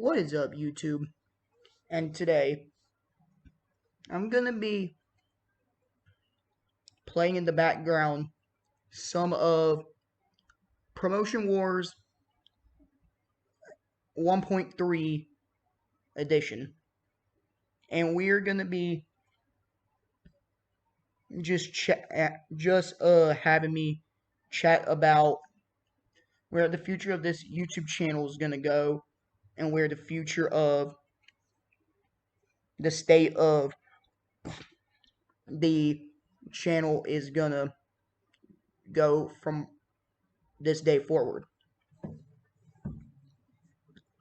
What is up, YouTube? And today, I'm gonna be playing in the background some of Promotion Wars 1.3 edition. And we're gonna be having me chat about where the future of this YouTube channel is gonna go and where the future of the state of the channel is gonna go from this day forward.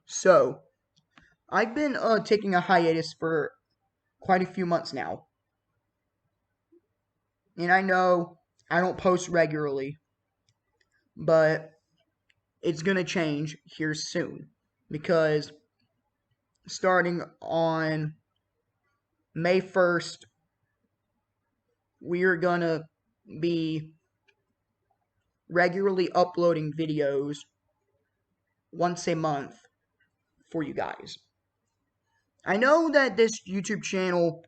So, I've been taking a hiatus for quite a few months now. And I know I don't post regularly, but it's going to change here soon. Because starting on May 1st, we're going to be regularly uploading videos once a month for you guys. I know that this YouTube channel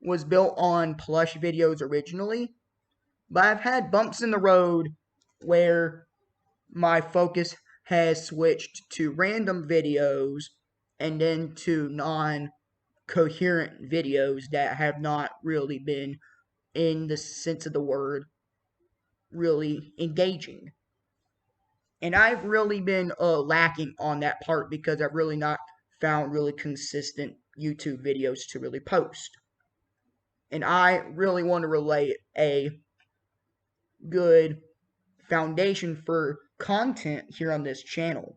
was built on plush videos originally, but I've had bumps in the road where my focus has switched to random videos and then to non-coherent videos that have not really been, in the sense of the word, really engaging. And I've really been lacking on that part because I've really not found really consistent YouTube videos to really post. And I really want to relay a good foundation for content here on this channel.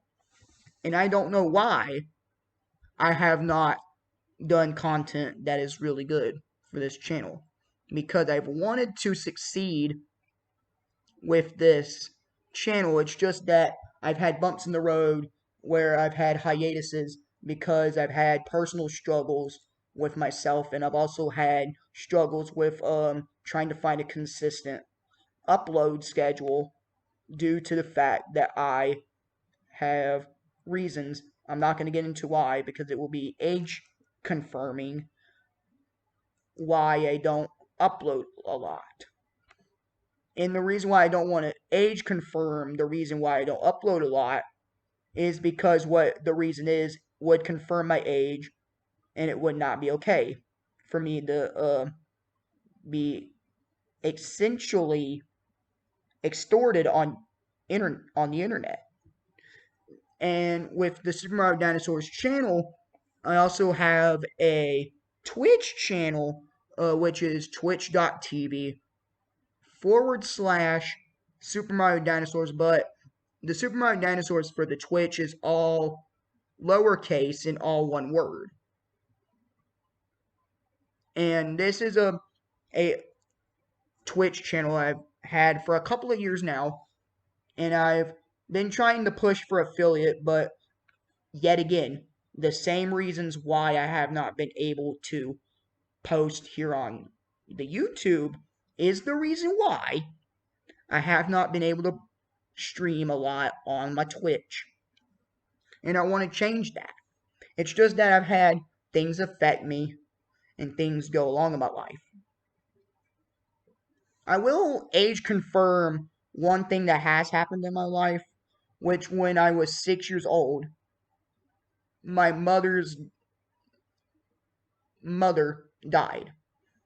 And I don't know why I have not done content that is really good for this channel. Because I've wanted to succeed with this channel. It's just that I've had bumps in the road where I've had hiatuses because I've had personal struggles with myself, and I've also had struggles with trying to find a consistent upload schedule due to the fact that I have reasons. I'm not going to get into why because it will be age confirming why I don't upload a lot. And the reason why I don't want to age confirm the reason why I don't upload a lot is because what the reason is would confirm my age, and it would not be okay for me to be essentially extorted on the internet. And with the Super Mario Dinosaurs channel, I also have a Twitch channel, which is twitch.tv/Super Mario Dinosaurs, but the Super Mario Dinosaurs for the Twitch is all lowercase and all one word. And this is a Twitch channel I've had for a couple of years now, and I've been trying to push for affiliate, but yet again, the same reasons why I have not been able to post here on the YouTube is the reason why I have not been able to stream a lot on my Twitch. And I want to change that. It's just that I've had things affect me and things go along in my life. I will age confirm one thing that has happened in my life, which when I was 6 years old, my mother's mother died.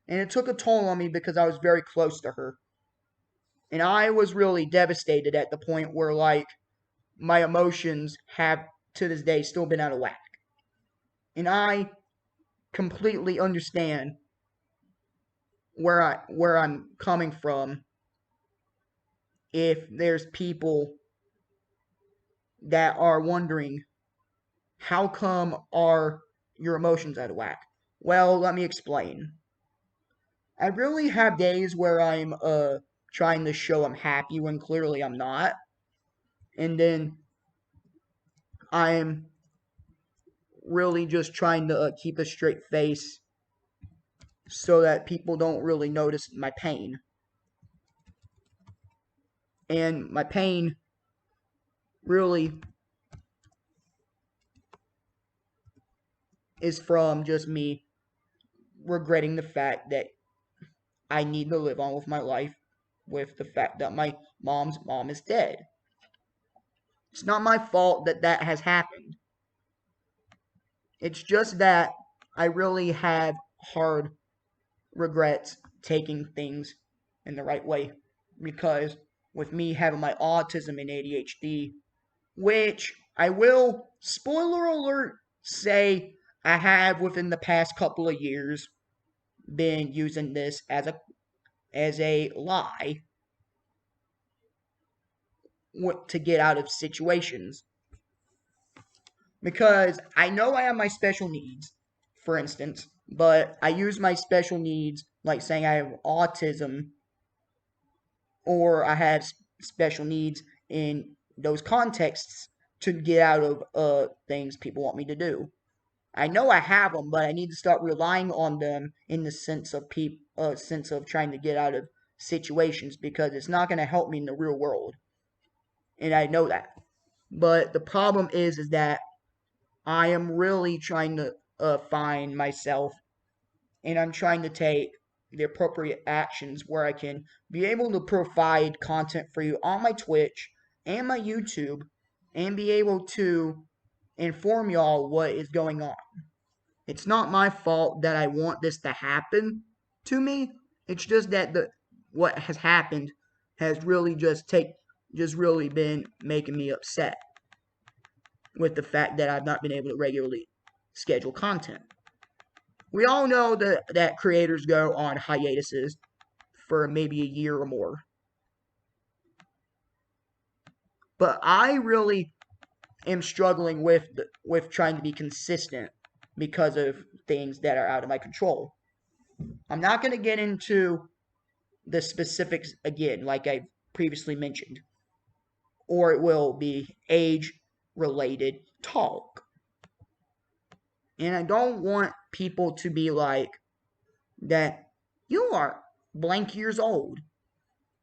And it took a toll on me because I was very close to her. And I was really devastated at the point where, like, my emotions have, to this day, still been out of whack. And I completely understand where I'm coming from if there's people that are wondering, how come are your emotions out of whack? Well, let me explain. I really have days where I'm trying to show I'm happy when clearly I'm not. And then I'm really just trying to keep a straight face so that people don't really notice my pain. And my pain really is from just me regretting the fact that I need to live on with my life with the fact that my mom's mom is dead. It's not my fault that that has happened. It's just that I really have hard regrets taking things in the right way. Because with me having my autism and ADHD, which I will, spoiler alert, say I have within the past couple of years been using this as a lie to get out of situations. Because I know I have my special needs, for instance, but I use my special needs, like saying I have autism or I have special needs in those contexts to get out of things people want me to do. I know I have them, but I need to start relying on them in the sense of trying to get out of situations because it's not going to help me in the real world, and I know that. But the problem is that I am really trying to find myself, and I'm trying to take the appropriate actions where I can be able to provide content for you on my Twitch and my YouTube, and be able to inform y'all what is going on. It's not my fault that I want this to happen to me. It's just that the what has happened has really just really been making me upset with the fact that I've not been able to regularly schedule content. We all know that creators go on hiatuses for maybe a year or more. But I really am struggling with trying to be consistent because of things that are out of my control. I'm not going to get into the specifics again, like I previously mentioned, or it will be age related talk. And I don't want people to be like that you are blank years old.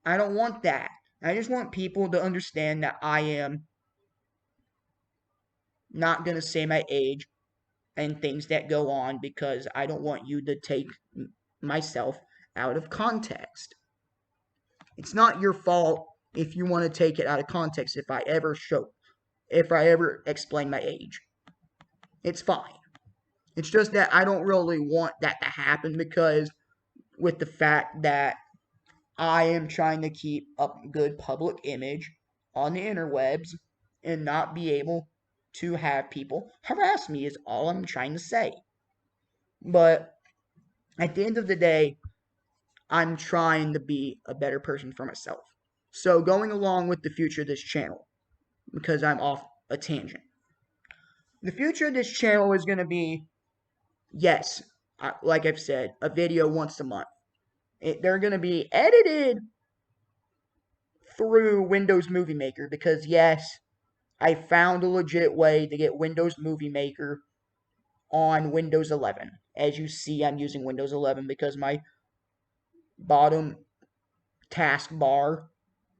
I don't want that. I just want people to understand that I am not going to say my age and things that go on because I don't want you to take myself out of context. It's not your fault if you want to take it out of context if I ever explain my age. It's fine. It's just that I don't really want that to happen because with the fact that I am trying to keep a good public image on the interwebs and not be able to have people harass me is all I'm trying to say. But at the end of the day, I'm trying to be a better person for myself. So going along with the future of this channel, because I'm off a tangent. The future of this channel is going to be, yes, like I've said, a video once a month. They're going to be edited through Windows Movie Maker because, yes, I found a legit way to get Windows Movie Maker on Windows 11. As you see, I'm using Windows 11 because my bottom taskbar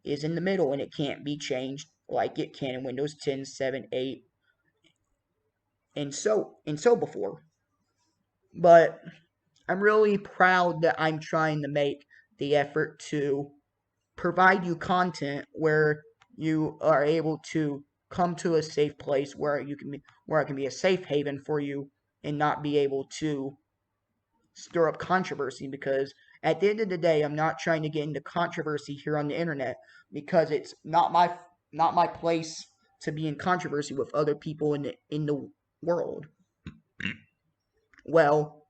is in the middle and it can't be changed like it can in Windows 10, 7, 8, and so before. But I'm really proud that I'm trying to make the effort to provide you content where you are able to come to a safe place where I can be a safe haven for you and not be able to stir up controversy because at the end of the day I'm not trying to get into controversy here on the internet because it's not my place to be in controversy with other people in the world. Well,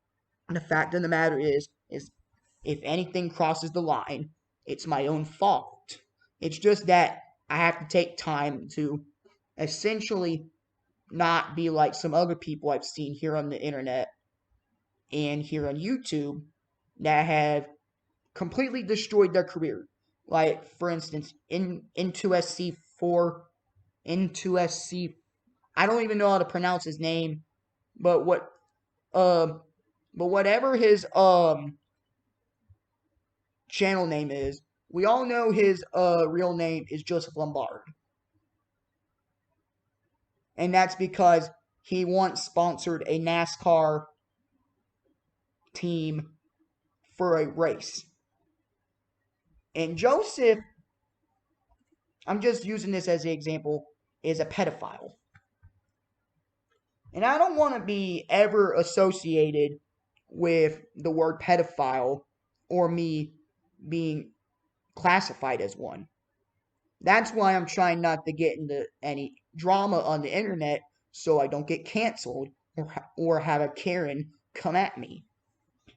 the fact of the matter is if anything crosses the line, it's my own fault. It's just that I have to take time to essentially not be like some other people I've seen here on the internet and here on YouTube that have completely destroyed their career. Like, for instance, into SC4, into SC, I don't even know how to pronounce his name, but um, but whatever his channel name is, we all know his real name is Joseph Lombard. And that's because he once sponsored a NASCAR team for a race. And Joseph, I'm just using this as an example, is a pedophile. And I don't want to be ever associated with the word pedophile or me being classified as one. That's why I'm trying not to get into any drama on the internet so I don't get canceled or have a Karen come at me.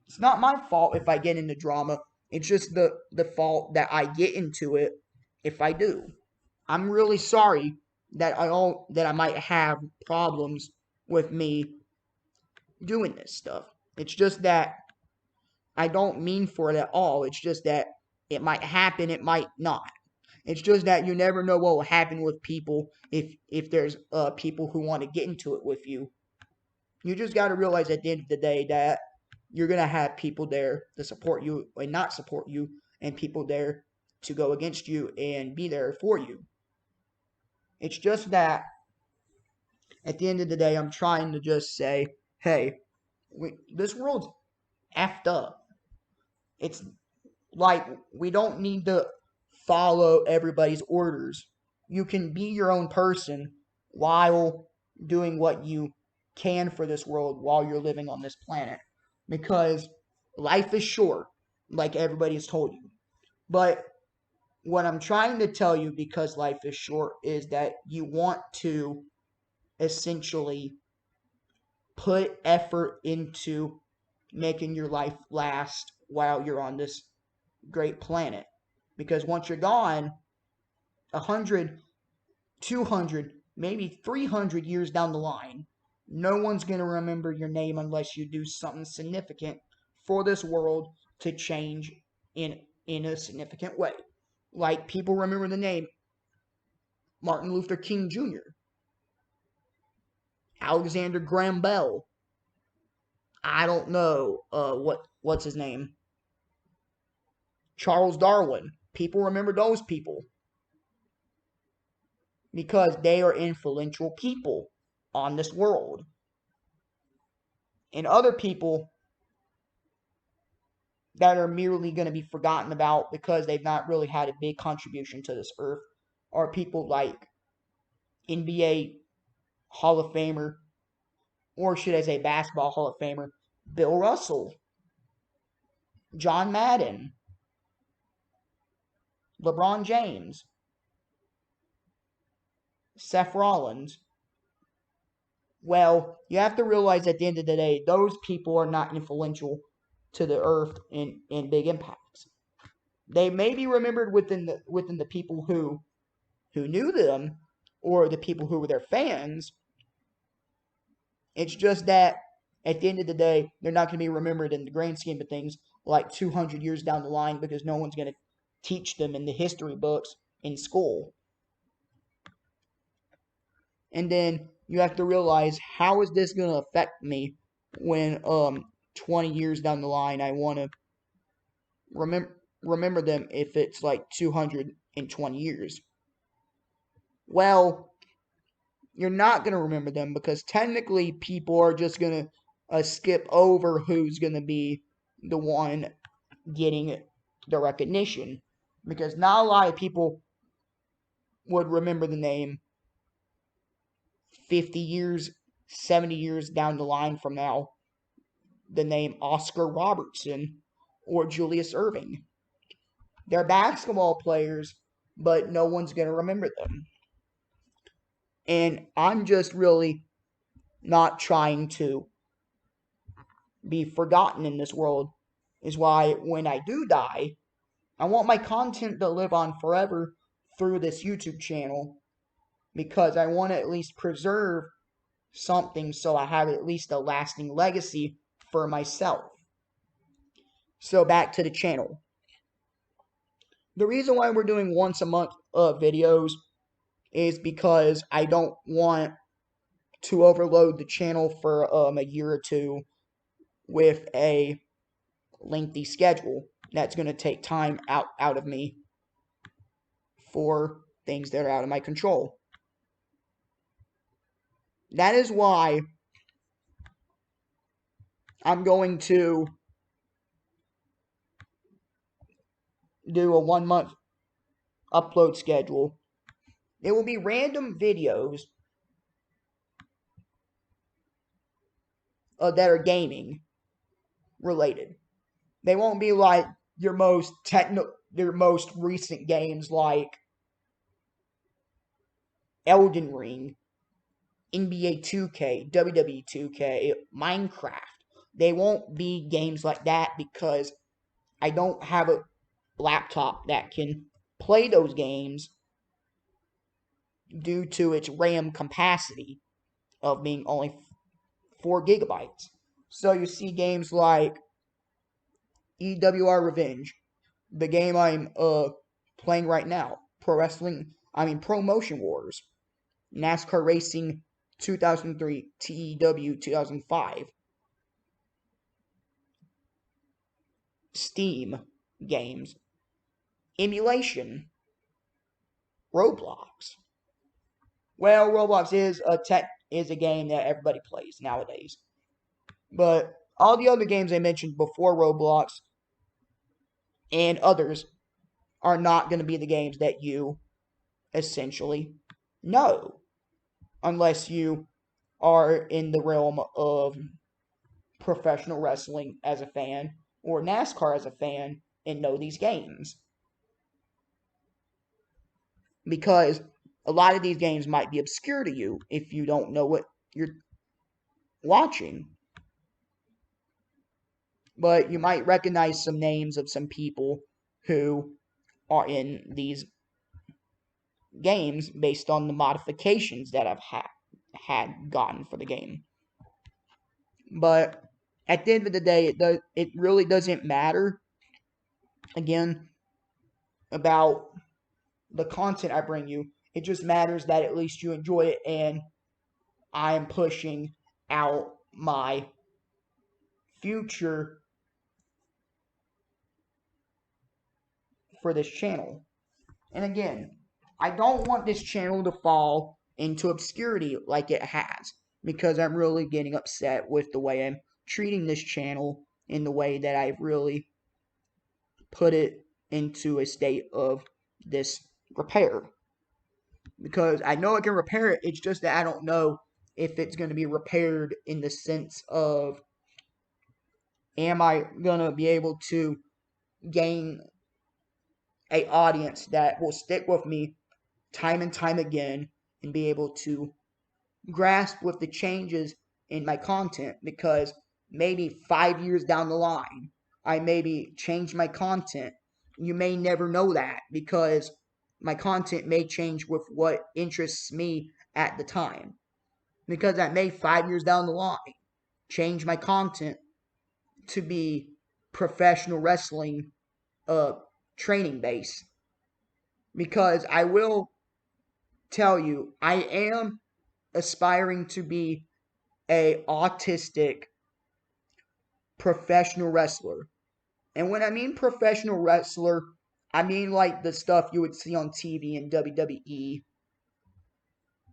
It's not my fault if I get into drama. It's just the fault that I get into it if I do. I'm really sorry that I might have problems with me doing this stuff. It's just that I don't mean for it at all. It's just that it might happen, it might not. It's just that you never know what will happen with people if there's people who want to get into it with you. You just got to realize at the end of the day that you're going to have people there to support you and not support you, and people there to go against you and be there for you. It's just that at the end of the day, I'm trying to just say, hey, this world's effed up. It's like we don't need to follow everybody's orders. You can be your own person while doing what you can for this world while you're living on this planet. Because life is short, like everybody has told you. But what I'm trying to tell you, because life is short, is that you want to essentially put effort into making your life last while you're on this great planet. Because once you're gone, 100, 200, maybe 300 years down the line, no one's going to remember your name unless you do something significant for this world to change in a significant way. Like people remember the name Martin Luther King Jr., Alexander Graham Bell. I don't know what's his name. Charles Darwin. People remember those people because they are influential people on this world. And other people that are merely going to be forgotten about because they've not really had a big contribution to this earth are people like NBA Hall of Famer, or should I say basketball Hall of Famer, Bill Russell, John Madden, LeBron James, Seth Rollins. Well, you have to realize at the end of the day, those people are not influential to the earth in big impacts. They may be remembered within the people who knew them or the people who were their fans. It's just that at the end of the day, they're not going to be remembered in the grand scheme of things like 200 years down the line because no one's going to teach them in the history books in school. And then you have to realize, how is this going to affect me when 20 years down the line I want to remember them if it's like 220 years? Well, you're not going to remember them because technically people are just going to skip over who's going to be the one getting the recognition, because not a lot of people would remember the name 50 years, 70 years down the line from now, the name Oscar Robertson or Julius Erving. They're basketball players, but no one's going to remember them. And I'm just really not trying to be forgotten in this world, is why when I do die, I want my content to live on forever through this YouTube channel, because I want to at least preserve something so I have at least a lasting legacy for myself. So back to the channel. The reason why we're doing once a month videos is because I don't want to overload the channel for a year or two with a lengthy schedule that's going to take time out of me for things that are out of my control. That is why I'm going to do a 1 month upload schedule. It will be random videos that are gaming related. They won't be like your most recent games like Elden Ring, NBA 2K, WWE 2K, Minecraft. They won't be games like that because I don't have a laptop that can play those games due to its RAM capacity of being only 4 gigabytes. So you see games like EWR Revenge, the game I'm playing right now, Pro Motion Wars, NASCAR Racing 2003, TEW 2005, Steam games, emulation, Roblox. Well, Roblox is a game that everybody plays nowadays. But all the other games I mentioned before Roblox and others are not going to be the games that you essentially know unless you are in the realm of professional wrestling as a fan or NASCAR as a fan and know these games. Because a lot of these games might be obscure to you if you don't know what you're watching. But you might recognize some names of some people who are in these games based on the modifications that I've had gotten for the game. But at the end of the day, it really doesn't matter, again, about the content I bring you. It just matters that at least you enjoy it and I am pushing out my future for this channel. And again, I don't want this channel to fall into obscurity like it has, because I'm really getting upset with the way I'm treating this channel in the way that I've really put it into a state of this repair. Because I know I can repair it, it's just that I don't know if it's going to be repaired in the sense of, am I going to be able to gain a audience that will stick with me time and time again and be able to grasp with the changes in my content, because maybe 5 years down the line I maybe change my content. You may never know that because my content may change with what interests me at the time, because I may 5 years down the line change my content to be professional wrestling training base, because I will tell you I am aspiring to be a autistic professional wrestler. And when I mean professional wrestler, I mean like the stuff you would see on TV in WWE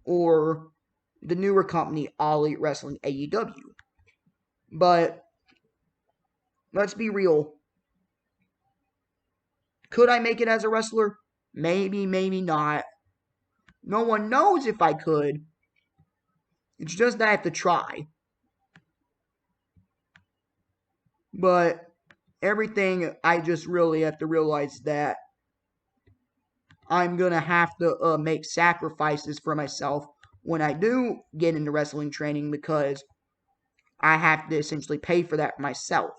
or the newer company All Elite Wrestling AEW. But let's be real. Could I make it as a wrestler? Maybe, maybe not. No one knows if I could. It's just that I have to try. But everything, I just really have to realize that I'm going to have to make sacrifices for myself when I do get into wrestling training, because I have to essentially pay for that myself.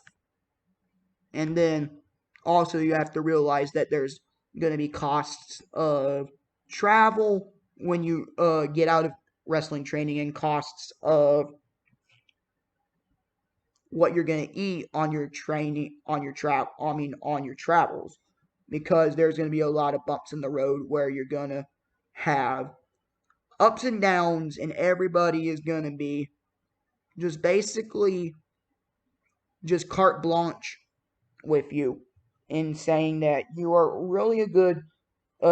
And then also you have to realize that there's going to be costs of travel when you get out of wrestling training, and costs of what you're going to eat on your training, on your travels, because there's going to be a lot of bumps in the road where you're going to have ups and downs, and everybody is going to be just basically just carte blanche with you in saying that you are really a good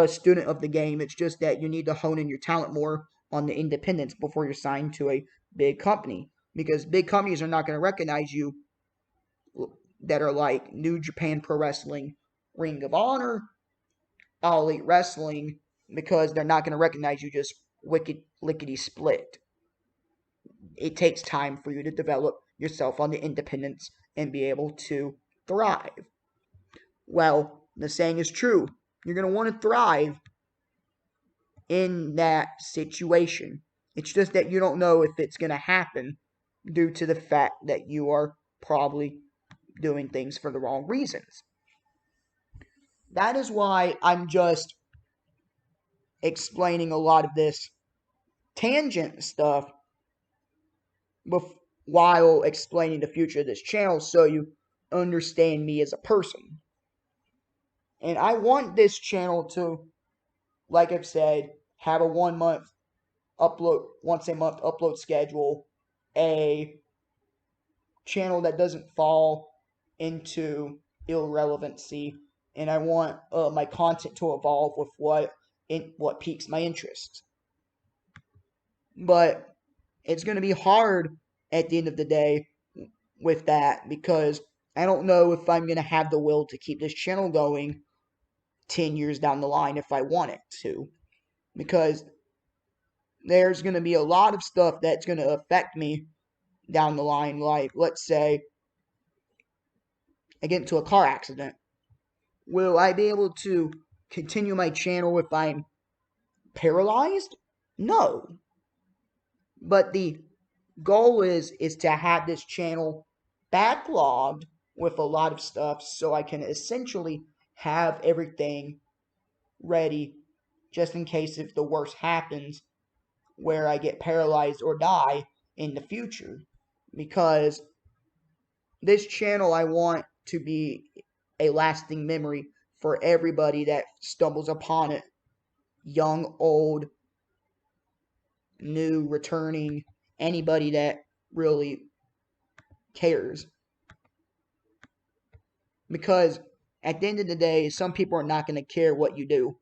student of the game. It's just that you need to hone in your talent more on the independence before you're signed to a big company, because big companies are not going to recognize you that are like New Japan Pro Wrestling, Ring of Honor, All Elite Wrestling, because they're not going to recognize you just lickety split. It takes time for you to develop yourself on the independence and be able to thrive. Well, the saying is true. You're going to want to thrive in that situation. It's just that you don't know if it's going to happen due to the fact that you are probably doing things for the wrong reasons. That is why I'm just explaining a lot of this tangent stuff while explaining the future of this channel so you understand me as a person. And I want this channel to, like I've said, have a once a month upload schedule, a channel that doesn't fall into irrelevancy, and I want my content to evolve with what piques my interest. But it's going to be hard at the end of the day with that, because I don't know if I'm going to have the will to keep this channel going 10 years down the line if I want it to. Because there's going to be a lot of stuff that's going to affect me down the line. Like, let's say I get into a car accident. Will I be able to continue my channel if I'm paralyzed? No. But the goal is to have this channel backlogged with a lot of stuff so I can essentially have everything ready just in case if the worst happens where I get paralyzed or die in the future. Because this channel I want to be a lasting memory for everybody that stumbles upon it. Young, old, new, returning, anybody that really cares. Because at the end of the day, some people are not going to care what you do.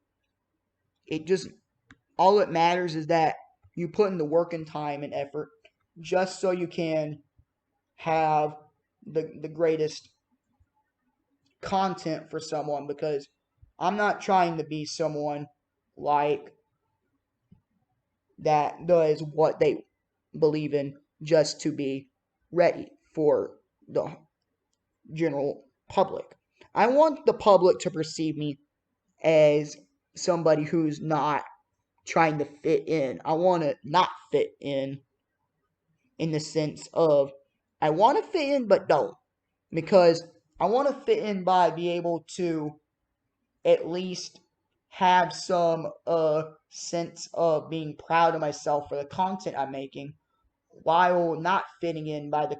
All it matters is that you put in the work and time and effort just so you can have the greatest content for someone. Because I'm not trying to be someone like that does what they believe in just to be ready for the general public. I want the public to perceive me as somebody who's not trying to fit in. I want to not fit in the sense of I want to fit in but don't. Because I want to fit in by being able to at least have some sense of being proud of myself for the content I'm making, while not fitting in by the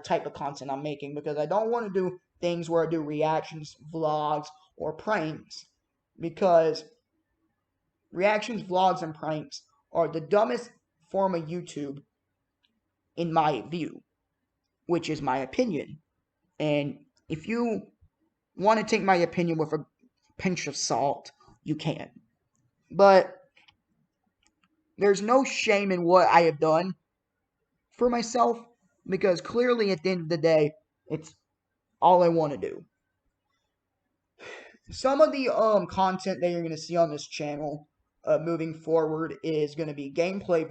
type of content I'm making. Because I don't want to do things where I do reactions, vlogs, or pranks. Because reactions, vlogs, and pranks are the dumbest form of YouTube in my view, which is my opinion. And if you want to take my opinion with a pinch of salt, you can. But there's no shame in what I have done for myself, because clearly at the end of the day, it's all I want to do. Some of the content that you're going to see on this channel moving forward is going to be gameplay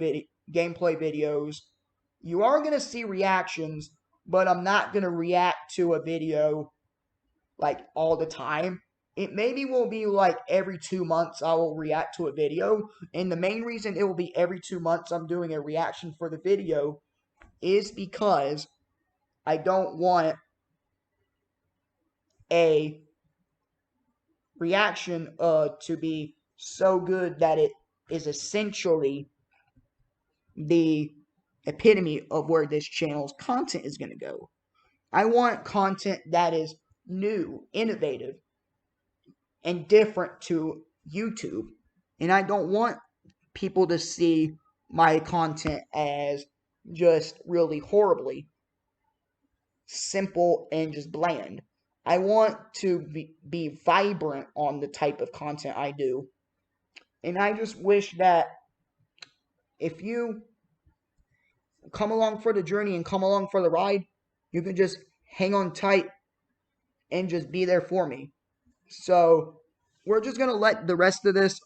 videos. You are going to see reactions, but I'm not going to react to a video like all the time. It maybe will be like every 2 months I will react to a video. And the main reason it will be every 2 months I'm doing a reaction for the video is because I don't want a reaction to be so good that it is essentially the epitome of where this channel's content is going to go. I want content that is new, innovative, and different to YouTube. And I don't want people to see my content as just really horribly simple and just bland. I want to be vibrant on the type of content I do. And I just wish that if you come along for the journey and come along for the ride, you can just hang on tight and just be there for me. So we're just gonna let the rest of this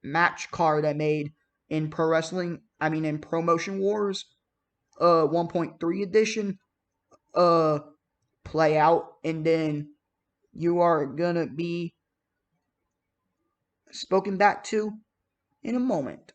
match card I made in Pro Wrestling, I mean in Promotion Wars 1.3 edition uh play out, and then you are gonna be spoken back to in a moment.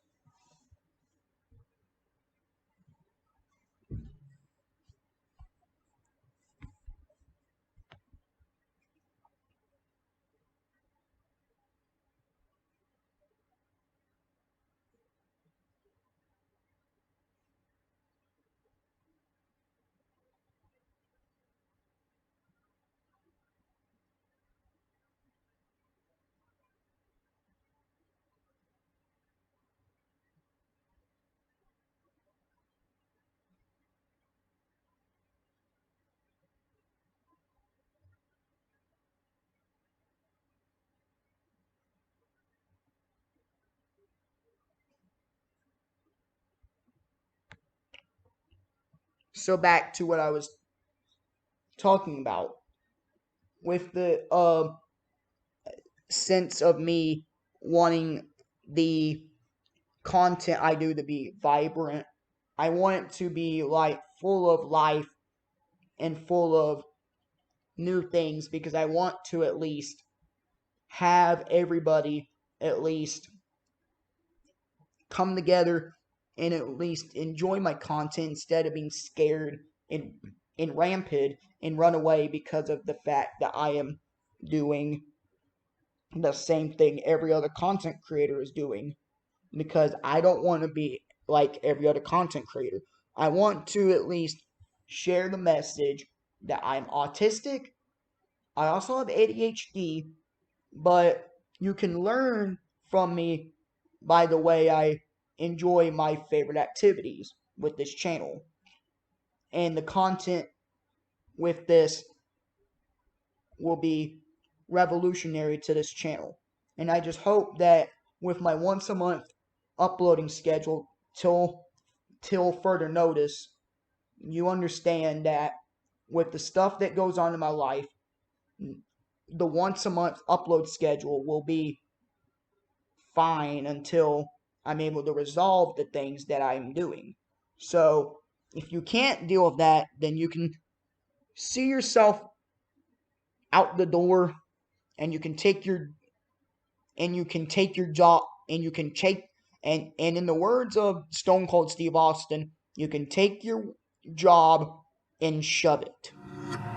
So back to what I was talking about with the sense of me wanting the content I do to be vibrant. I want it to be like full of life and full of new things, because I want to at least have everybody at least come together and at least enjoy my content instead of being scared and rampant and run away because of the fact that I am doing the same thing every other content creator is doing, because I don't want to be like every other content creator. I want to at least share the message that I'm autistic. I also have ADHD, but you can learn from me by the way I enjoy my favorite activities with this channel. And the content with this will be revolutionary to this channel. And I just hope that with my once a month uploading schedule till further notice, you understand that with the stuff that goes on in my life, the once a month upload schedule will be fine until I'm able to resolve the things that I'm doing. So if you can't deal with that, then you can see yourself out the door, and you can take your job, and you can take, and in the words of Stone Cold Steve Austin, you can take your job and shove it.